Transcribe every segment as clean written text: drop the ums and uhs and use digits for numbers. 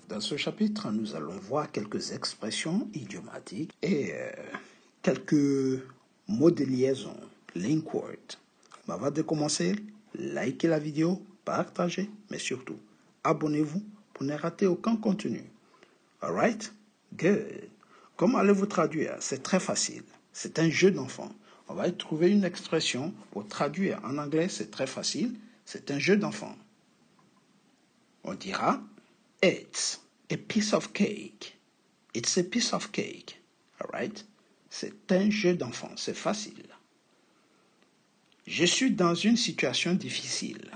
Dans ce chapitre, nous allons voir quelques expressions idiomatiques et quelques mots de liaison, link word. Mais avant de commencer, likez la vidéo, partagez, mais surtout, abonnez-vous pour ne rater aucun contenu. Alright? Good. Comment allez-vous traduire? C'est très facile. C'est un jeu d'enfant. On va y trouver une expression pour traduire en anglais, c'est très facile. C'est un jeu d'enfant. On dira It's a piece of cake. It's a piece of cake. Alright? C'est un jeu d'enfant. C'est facile. Je suis dans une situation difficile.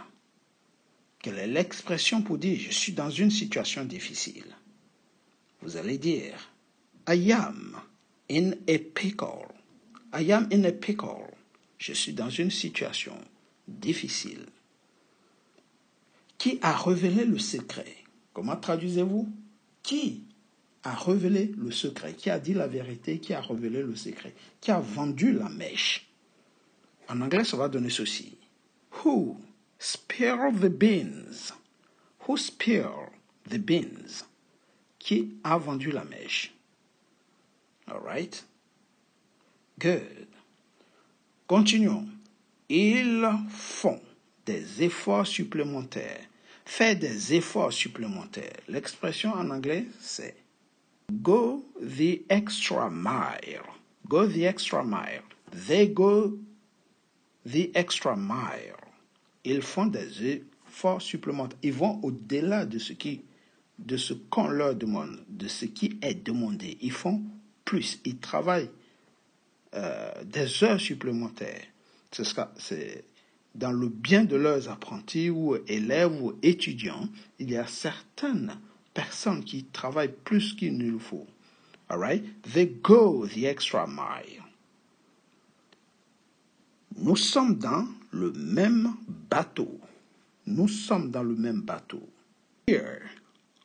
Quelle est l'expression pour dire je suis dans une situation difficile? Vous allez dire I am in a pickle. I am in a pickle. Je suis dans une situation difficile. Qui a révélé le secret? Comment traduisez-vous? Qui a révélé le secret? Qui a dit la vérité? Qui a révélé le secret? Qui a vendu la mèche? En anglais, ça va donner ceci. Who spilled the beans? Who spilled the beans? Qui a vendu la mèche? Alright? Good. Continuons. Ils font des efforts supplémentaires. Faire des efforts supplémentaires. L'expression en anglais, c'est go the extra mile. Go the extra mile. They go the extra mile. Ils font des efforts supplémentaires. Ils vont au-delà de ce qu'on leur demande, de ce qui est demandé. Ils font plus. Ils travaillent des heures supplémentaires. C'est dans le bien de leurs apprentis ou élèves ou étudiants, il y a certaines personnes qui travaillent plus qu'il ne le faut. All right? They go the extra mile. Nous sommes dans le même bateau. Nous sommes dans le même bateau. We're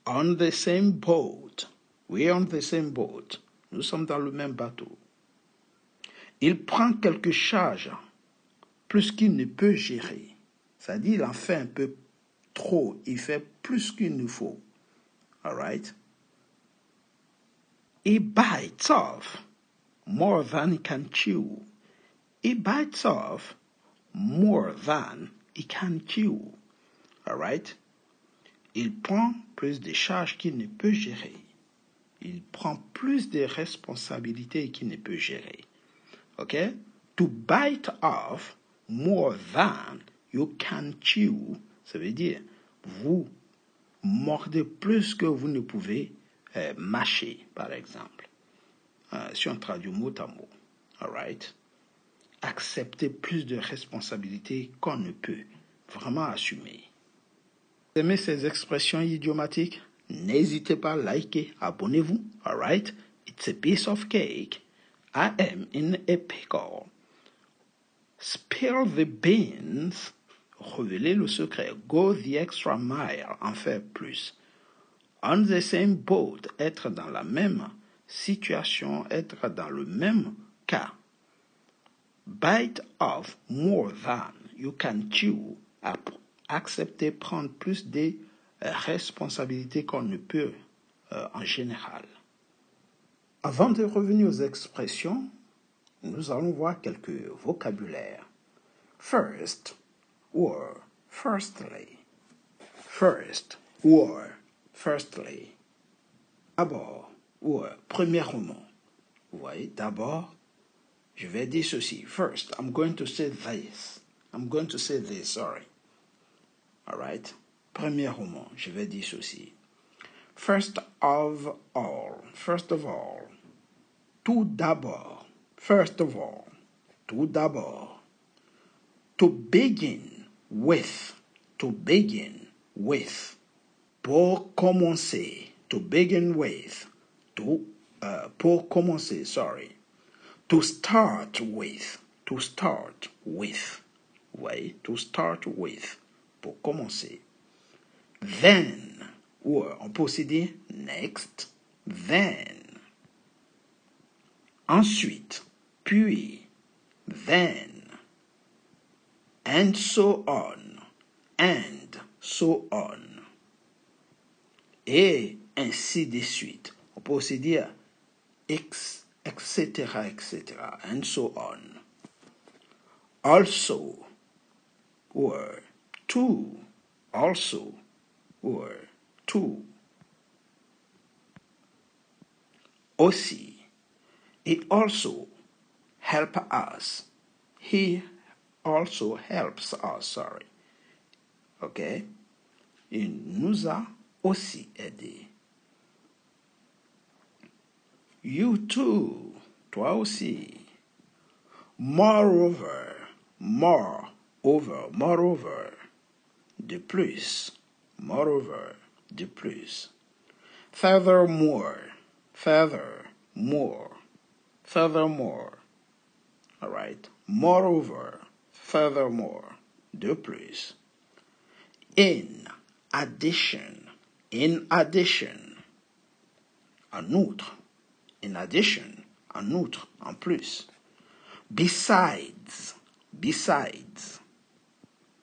on the same boat. We're on the same boat. Nous sommes dans le même bateau. Il prend quelques charges plus qu'il ne peut gérer. C'est-à-dire, il en fait un peu trop. Il fait plus qu'il ne faut. All right? He bites off more than he can chew. He bites off more than he can chew. All right? Il prend plus de charges qu'il ne peut gérer. Il prend plus de responsabilités qu'il ne peut gérer. OK? To bite off more than you can chew, ça veut dire vous mordez plus que vous ne pouvez mâcher, par exemple. Si on traduit mot à mot. All right? Accepter plus de responsabilités qu'on ne peut vraiment assumer. Vous aimez ces expressions idiomatiques? N'hésitez pas à liker, abonnez-vous. All right? It's a piece of cake. I am in a pickle. Spill the beans. Révéler le secret. Go the extra mile. En faire plus. On the same boat. Être dans la même situation. Être dans le même cas. Bite off more than you can chew. Accepter prendre plus de responsabilités qu'on ne peut en général. Avant de revenir aux expressions, nous allons voir quelques vocabulaires. First, or firstly. First, or firstly. D'abord, ou premièrement. Vous voyez, d'abord, je vais dire ceci. First, I'm going to say this. I'm going to say this, sorry. All right? Premièrement, je vais dire ceci. First of all. First of all. Tout d'abord. First of all. Tout d'abord. To begin with. To begin with. Pour commencer. To begin with. Pour commencer, sorry. To start with. To start with. Oui, to start with. Pour commencer. Then. Ou on peut aussi dire next. Then. Ensuite. Puis. Then. And so on. And so on. et ainsi de suite. On peut aussi dire etc., and so on. Also, or to, also, or to. Aussi, it also help us. He also helps us, sorry. Ok? Il nous a aussi aidé. You too, toi aussi. Moreover, moreover, de plus, moreover, de plus. Furthermore, furthermore, all right. Moreover, furthermore, de plus. In addition, en outre, in addition, en outre, en plus. Besides,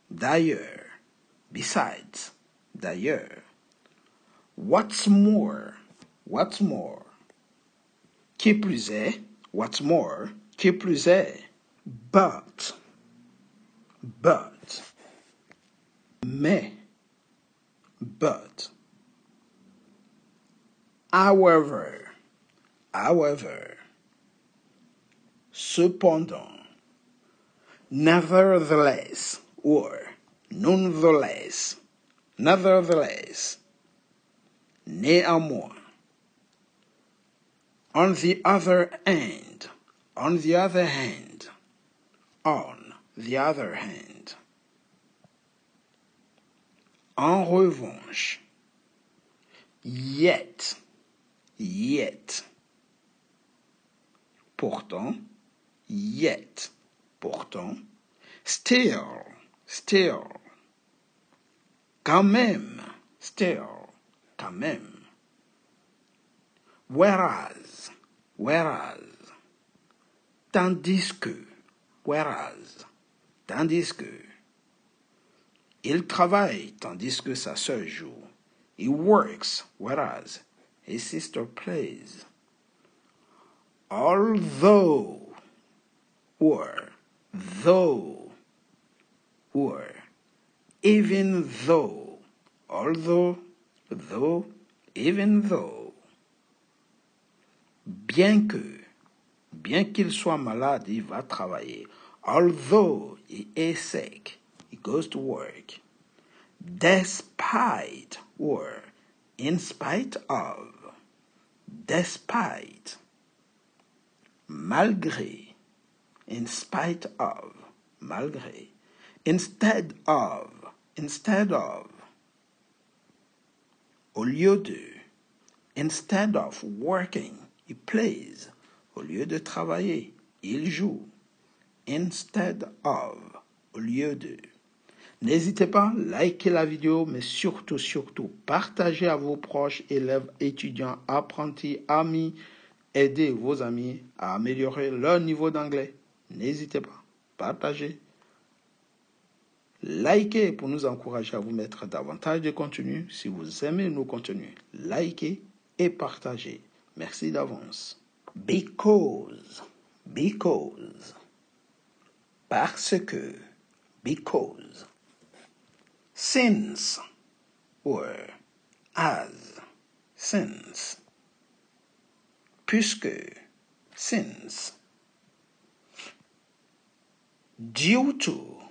d'ailleurs, d'ailleurs. What's more, qui plus est, what's more, qui plus est. But, mais, but. However, cependant. Nevertheless, or nonetheless, néanmoins. On the other hand, en revanche, yet, pourtant, still, quand même, whereas, tandis que, il travaille tandis que sa sœur joue. He works, whereas his sister plays. Although, or though, or even though, although, though, even though, bien qu'il soit malade, il va travailler. Although he is sick, he goes to work. Despite, or in spite of, despite, malgré, in spite of, malgré, instead of, au lieu de, instead of working, he plays, au lieu de travailler, il joue, instead of, au lieu de. N'hésitez pas, likez la vidéo, mais surtout, partagez à vos proches, élèves, étudiants, apprentis, amis. Aidez vos amis à améliorer leur niveau d'anglais. N'hésitez pas, partagez. Likez pour nous encourager à vous mettre davantage de contenu. Si vous aimez nos contenus, likez et partagez. Merci d'avance. Because. Parce que. Because. Since, or as, since. Puisque, since. Due to,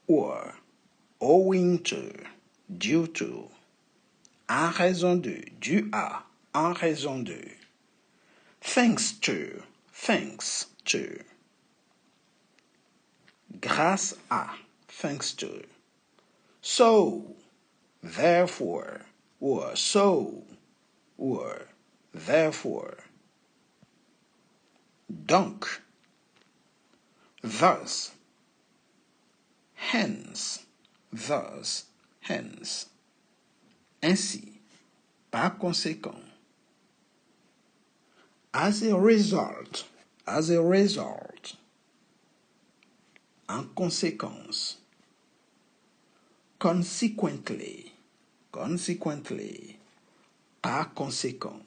or owing to, due to. En raison de, dû à, en raison de. Thanks to, grâce à, thanks to. So, therefore, or so, or therefore. Donc, thus, hence, ainsi, par conséquent. As a result, en conséquence. Consequently, Par conséquent,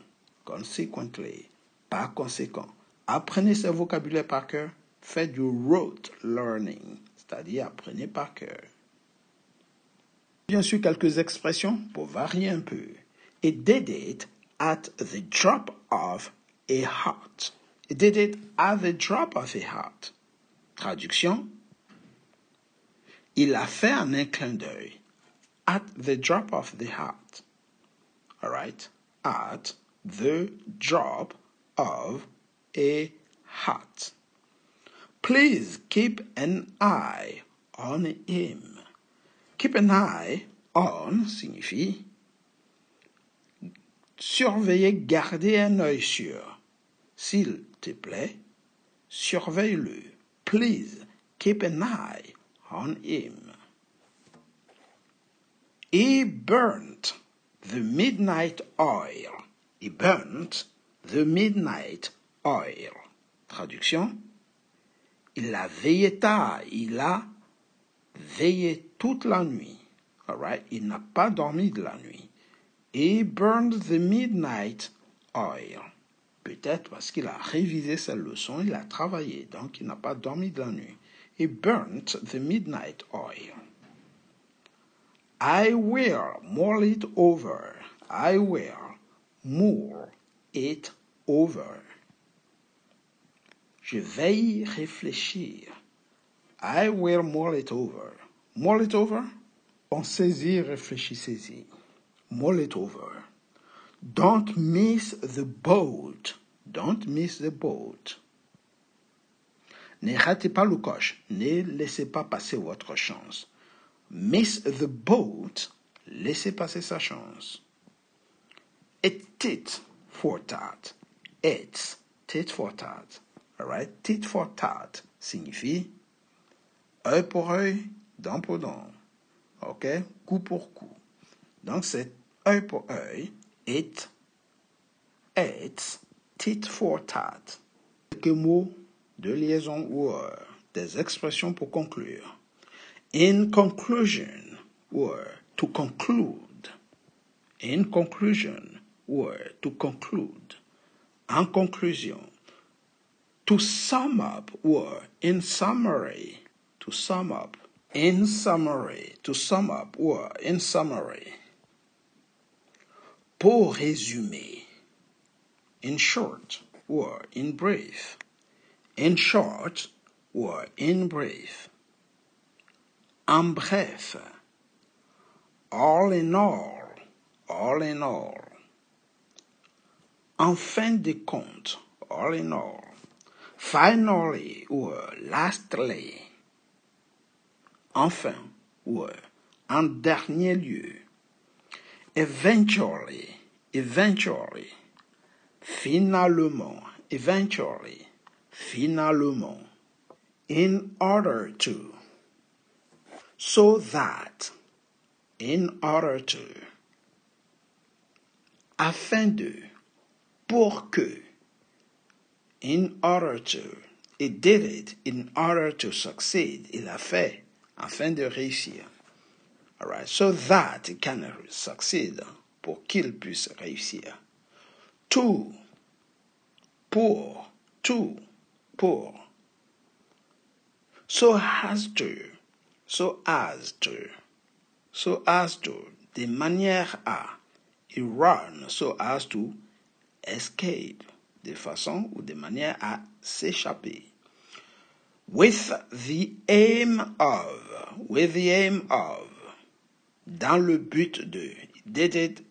consequently, par conséquent, apprenez ce vocabulaire par cœur, faites du rote learning, c'est-à-dire apprenez par cœur. Bien sûr, quelques expressions pour varier un peu. It did it at the drop of a hat. It did it at the drop of a hat. Traduction. Il a fait en un clin d'œil. At the drop of the hat. All right? At the drop of a hat. Please keep an eye on him. Keep an eye on signifie surveiller, garder un œil sur. S'il te plaît, surveille-le. Please keep an eye on him. He burnt the midnight oil. He burnt the midnight oil. Traduction. Il a veillé tard. Il a veillé toute la nuit. All right? Il n'a pas dormi de la nuit. He burned the midnight oil. Peut-être parce qu'il a révisé sa leçon, il a travaillé, donc il n'a pas dormi de la nuit. He burnt the midnight oil. I will mull it over. I will mull it over. Je vais y réfléchir. I will mull it over. Mull it over? Pensez-y, réfléchissez-y. Mull it over. Don't miss the boat. Don't miss the boat. Ne ratez pas le coche. Ne laissez pas passer votre chance. Miss the boat. Laissez passer sa chance. It's tit for tat. It's tit for tat. All right? Tit for tat signifie œil pour œil, dent pour dent. OK? Coup pour coup. Donc c'est œil pour œil. It's tit for tat. Quelques mots de liaison ou des expressions pour conclure. In conclusion, or to conclude. In conclusion, or to conclude. En conclusion. To sum up, or in summary. To sum up. In summary. To sum up, or in summary. Pour résumer. In short, or in brief. In short, or in brief. En bref. All in all. All in all. En fin de compte. All in all. Finally, or lastly. Enfin, or en dernier lieu. Eventually. Eventually. Finalement. Eventually. Finalement. In order to. So that. In order to. Afin de. Pour que. In order to. He did it in order to succeed. Il a fait afin de réussir. All right. So that he can succeed. Pour qu'il puisse réussir. To. Pour. To. Pour. So as to. So as to. So as to. De manière à. He run so as to escape. De façon ou de manière à s'échapper. With the aim of. With the aim of. Dans le but de. He did it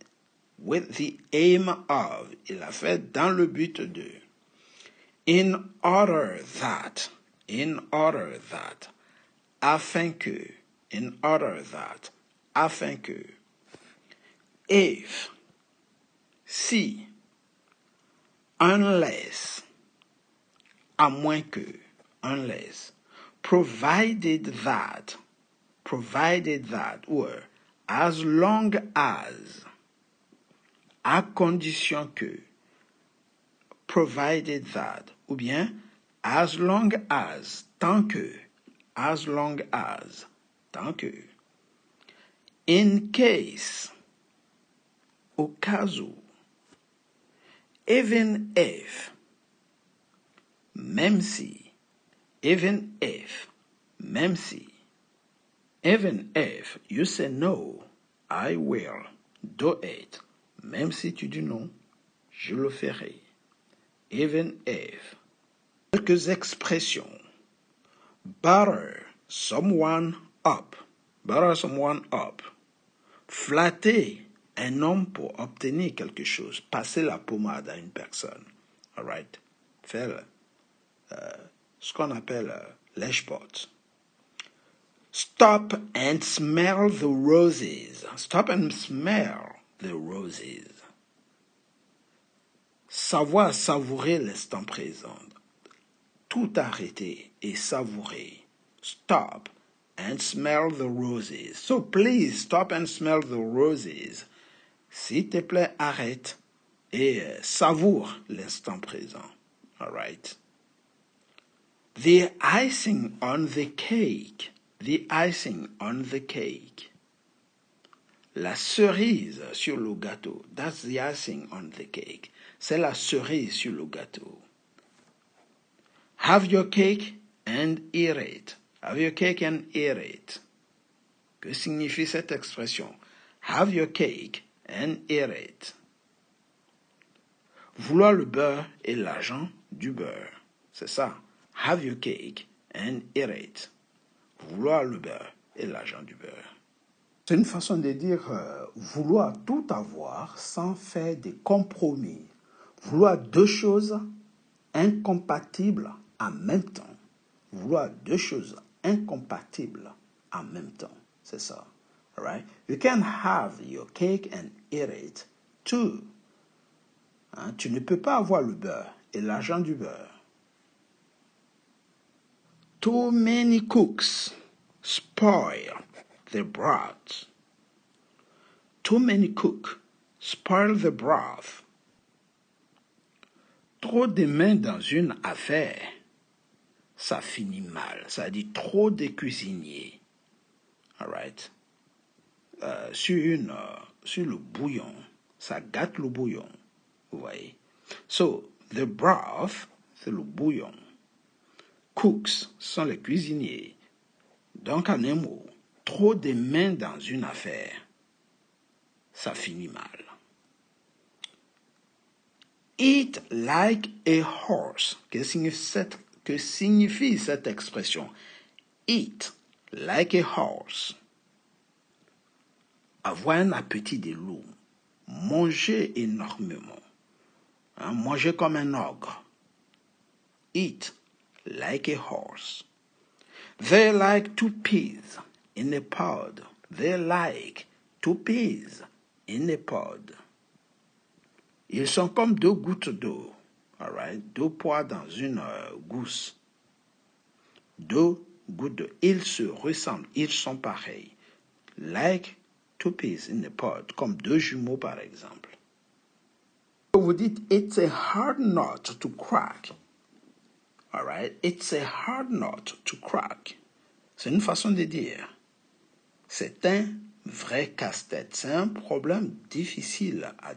with the aim of. Il a fait dans le but de. In order that. In order that. Afin que. In order that. Afin que. If. Si. Unless. À moins que. Unless. Provided that. Provided that. Or as long as. À condition que. Provided that. Ou bien as long as. Tant que. As long as. Tant que. In case. Au cas où. Even if, même si, even if, même si. Even if you say no, I will do it. Même si tu dis non, je le ferai. Even if. Quelques expressions. Butter someone up. Butter someone up. Flatter un homme pour obtenir quelque chose. Passer la pommade à une personne. All right? Faire ce qu'on appelle lèche-porte. Stop and smell the roses. Stop and smell the roses. Savoir savourer l'instant présent. Tout arrêter et savourer. Stop and smell the roses. So please stop and smell the roses. S'il te plaît, arrête et savoure l'instant présent. All right? The icing on the cake. The icing on the cake. La cerise sur le gâteau. That's the icing on the cake. C'est la cerise sur le gâteau. Have your cake and eat it. Have your cake and eat it. Que signifie cette expression? Have your cake and eat it. Vouloir le beurre et l'argent du beurre. C'est ça. Have your cake and eat it. Vouloir le beurre et l'argent du beurre. C'est une façon de dire vouloir tout avoir sans faire de compromis. Vouloir deux choses incompatibles en même temps. Vouloir deux choses incompatibles en même temps. C'est ça. All right? You can have your cake and eat it too. Hein? Tu ne peux pas avoir le beurre et l'argent du beurre. Too many cooks spoil the broth. Too many cooks spoil the broth. Trop de mains dans une affaire, ça finit mal. Ça dit trop de cuisiniers. All right? Sur le bouillon, ça gâte le bouillon. Vous voyez? So, the broth, c'est le bouillon. Cooks sont les cuisiniers. Donc, en un mot, trop de mains dans une affaire, ça finit mal. Eat like a horse. Que signifie cette expression? Eat like a horse. Avoir un appétit de loup. Manger énormément. Hein, manger comme un ogre. Eat like a horse. They like two peas in a pod. They like two peas in a pod. Ils sont comme deux gouttes d'eau. All right? Deux pois dans une gousse. Deux gouttes d'eau. Ils se ressemblent. Ils sont pareils. Like two peas in a pod. Comme deux jumeaux, par exemple. Vous dites, it's a hard nut to crack. All right? It's a hard nut to crack. C'est une façon de dire. C'est un vrai casse-tête. C'est un problème difficile à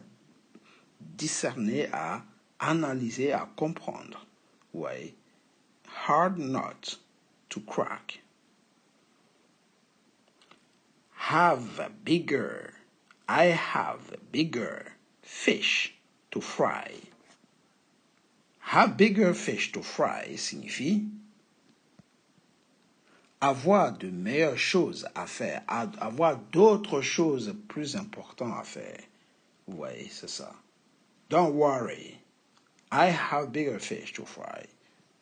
discerner, à analyser, à comprendre. Ouais. Hard nut to crack. Have bigger. I have bigger fish to fry. Have bigger fish to fry signifie avoir de meilleures choses à faire, avoir d'autres choses plus importantes à faire. Vous voyez, c'est ça. Don't worry, I have bigger fish to fry.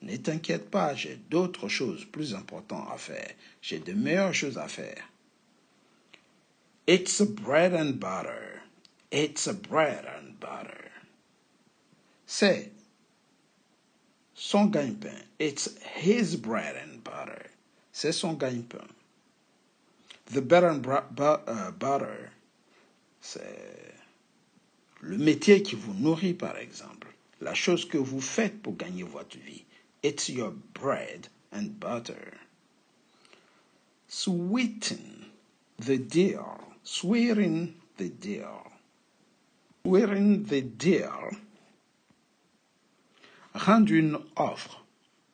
Ne t'inquiète pas, j'ai d'autres choses plus importantes à faire. J'ai de meilleures choses à faire. It's a bread and butter. It's a bread and butter. C'est son gagne-pain. It's his bread and butter. C'est son gagne-pain. The bread and butter, c'est le métier qui vous nourrit, par exemple. La chose que vous faites pour gagner votre vie. It's your bread and butter. Sweeten the deal. Sweeten the deal. Sweeten the deal rendre une offre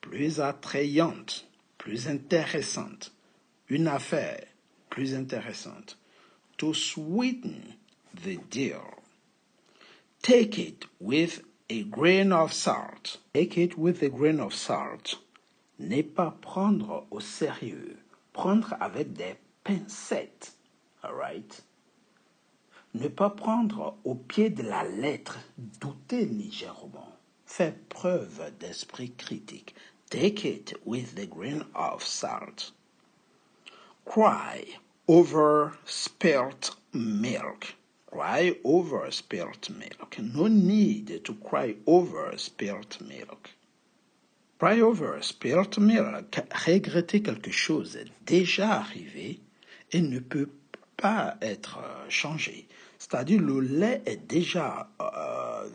plus attrayante, plus intéressante, une affaire plus intéressante. To sweeten the deal. Take it with a grain of salt. Take it with a grain of salt. N'est pas prendre au sérieux. Prendre avec des pincettes. All right? Ne pas prendre au pied de la lettre. Douter légèrement. Faire preuve d'esprit critique. Take it with a grain of salt. Cry over spilt milk. Cry over spilt milk. No need to cry over spilt milk. Cry over spilt milk. Regretter quelque chose déjà arrivé et ne peut pas être changé. C'est-à-dire le lait est déjà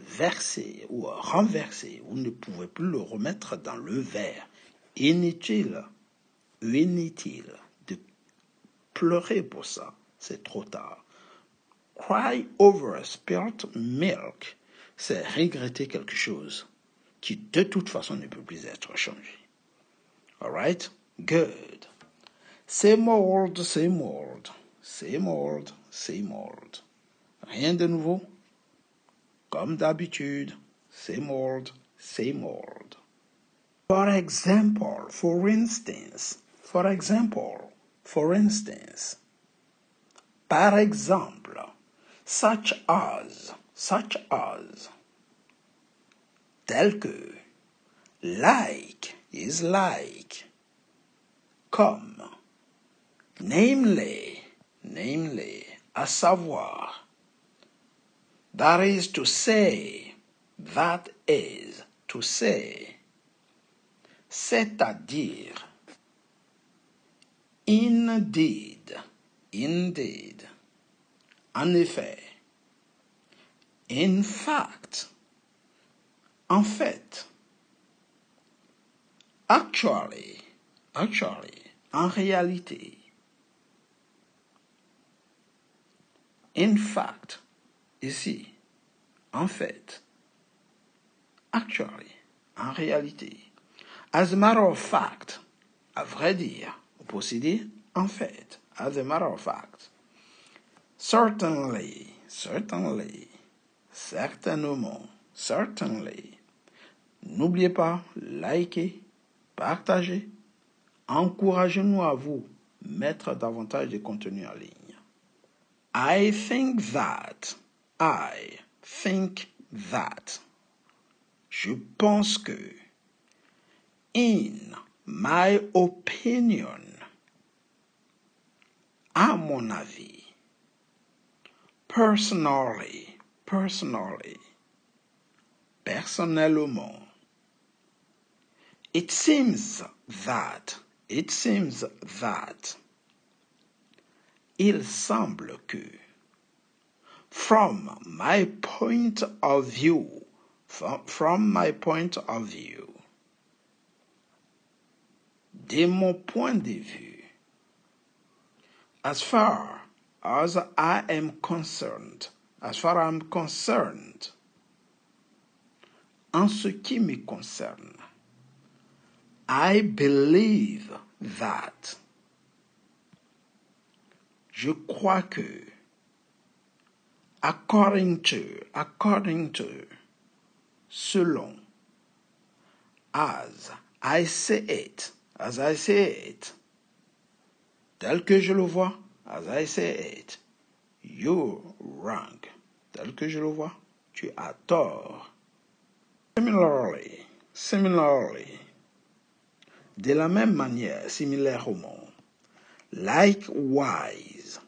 versé ou renversé. Vous ne pouvez plus le remettre dans le verre. Inutile de pleurer pour ça. C'est trop tard. Cry over spilt milk, c'est regretter quelque chose qui de toute façon ne peut plus être changé. Alright? Good. Same old, same old. Same old, same old. Rien de nouveau. Comme d'habitude. Same old, same old. For example, for instance. Par exemple. Such as, tel que, like is like, comme, namely, à savoir, that is to say, c'est-à-dire, indeed, en effet, in fact, en fait, actually, en réalité, in fact, ici, en fait, actually, en réalité, as a matter of fact, à vrai dire, on peut aussi dire en fait, as a matter of fact, certainly, certainement, certainly. N'oubliez pas, likez, partagez, encouragez-nous à vous mettre davantage de contenu en ligne. I think that. Je pense que. In my opinion. À mon avis. Personally. Personnellement. It seems that. Il semble que. From my point of view. De mon point de vue. As far as I am concerned. En ce qui me concerne. I believe that. Je crois que. According to. Selon. As I say it. Tel que je le vois. As I say it. You're wrong. Tel que je le vois. Tu as tort. Similarly. De la même manière, similairement. Likewise.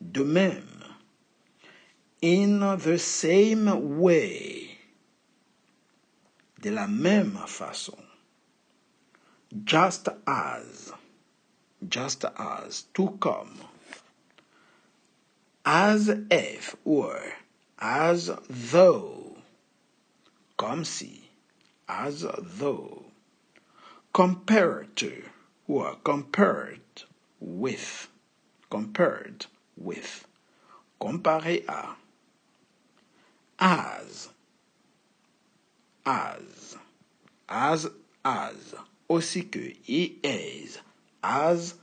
De même. In the same way. De la même façon. Just as. Tout comme. As if or as though. Comme si. As though. Compared to or compared with. Comparé à. As. as, aussi que, he is, as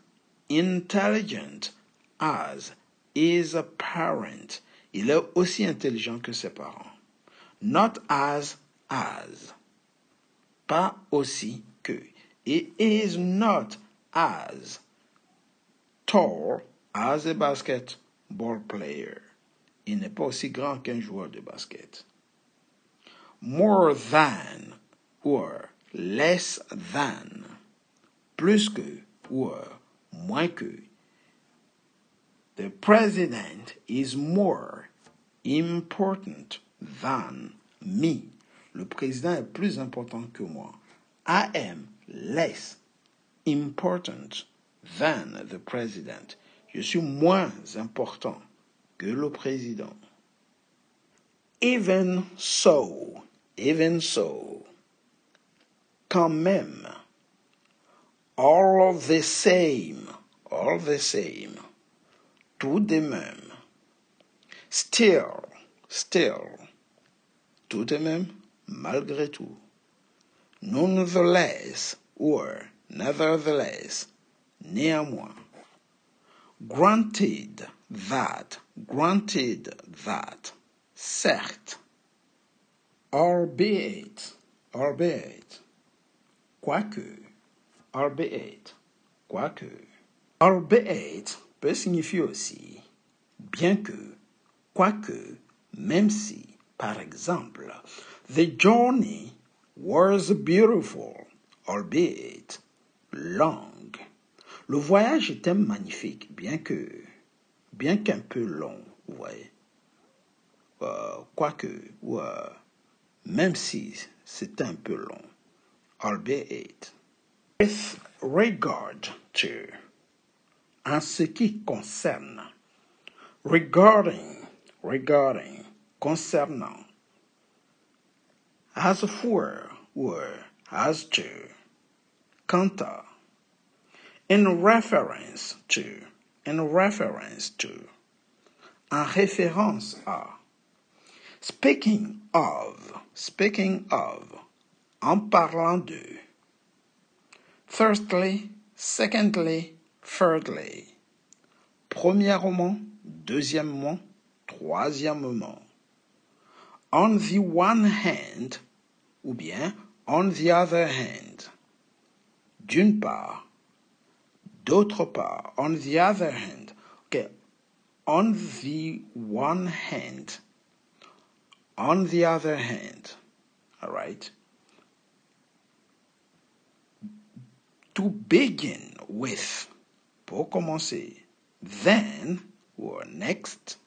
intelligent as, is a parent. Il est aussi intelligent que ses parents. Not as, pas aussi que. He is not as tall as a basketball player. Il n'est pas aussi grand qu'un joueur de basket. More than or less than. Plus que or moins que. The president is more important than me. Le président est plus important que moi. I am less important than the president. Je suis moins important que le président. Even so. Quand même. All the same. Tout de même. Still. Tout de même, malgré tout. Nonetheless, or nevertheless, néanmoins. Granted that, certes. Albeit, quoique. Albeit peut signifier aussi bien que, quoique, même si. Par exemple, the journey was beautiful, albeit long. Le voyage était magnifique, bien qu'un peu long, vous voyez. Quoique, ou même si c'était un peu long, albeit. With regard to, en ce qui concerne, regarding, concernant, as for, or as to, quant à, in reference to, en référence à, speaking of, en parlant de, firstly, secondly, thirdly, premièrement, deuxièmement, troisièmement. On the one hand, ou bien on the other hand. D'une part, d'autre part, on the other hand. Okay, on the one hand, on the other hand. All right. To begin with, pour commencer, then or next,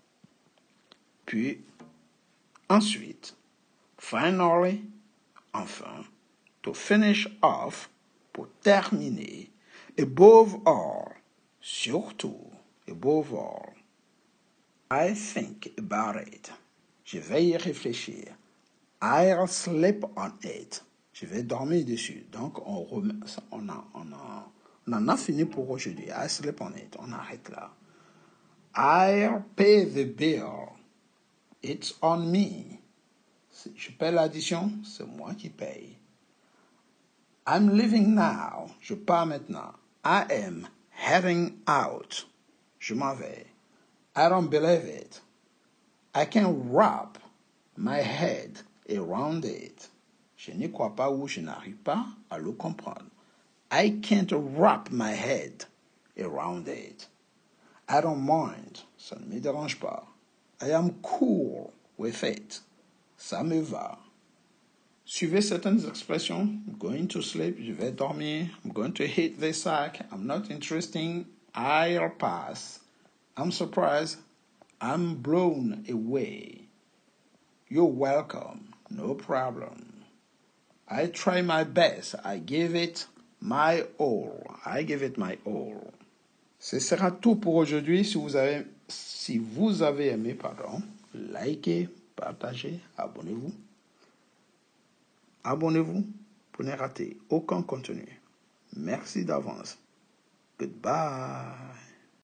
puis ensuite, finally, enfin, to finish off, pour terminer, above all, surtout, above all. I think about it. Je vais y réfléchir. I'll sleep on it. Je vais dormir dessus. Donc, on en a fini pour aujourd'hui. I'll sleep on it. On arrête là. I'll pay the bill. It's on me. Je paie l'addition, c'est moi qui paye. I'm leaving now. Je pars maintenant. I am heading out. Je m'en vais. I don't believe it. I can wrap my head around it. Je n'y crois pas ou je n'arrive pas à le comprendre. I can't wrap my head around it. I don't mind. Ça ne me dérange pas. I am cool with it. Ça me va. Suivez certaines expressions. I'm going to sleep. Je vais dormir. I'm going to hit the sack. I'm not interesting. I'll pass. I'm surprised. I'm blown away. You're welcome. No problem. I try my best. I give it my all. Ce sera tout pour aujourd'hui. Si vous avez aimé, likez, partagez, abonnez-vous. Abonnez-vous pour ne rater aucun contenu. Merci d'avance. Goodbye.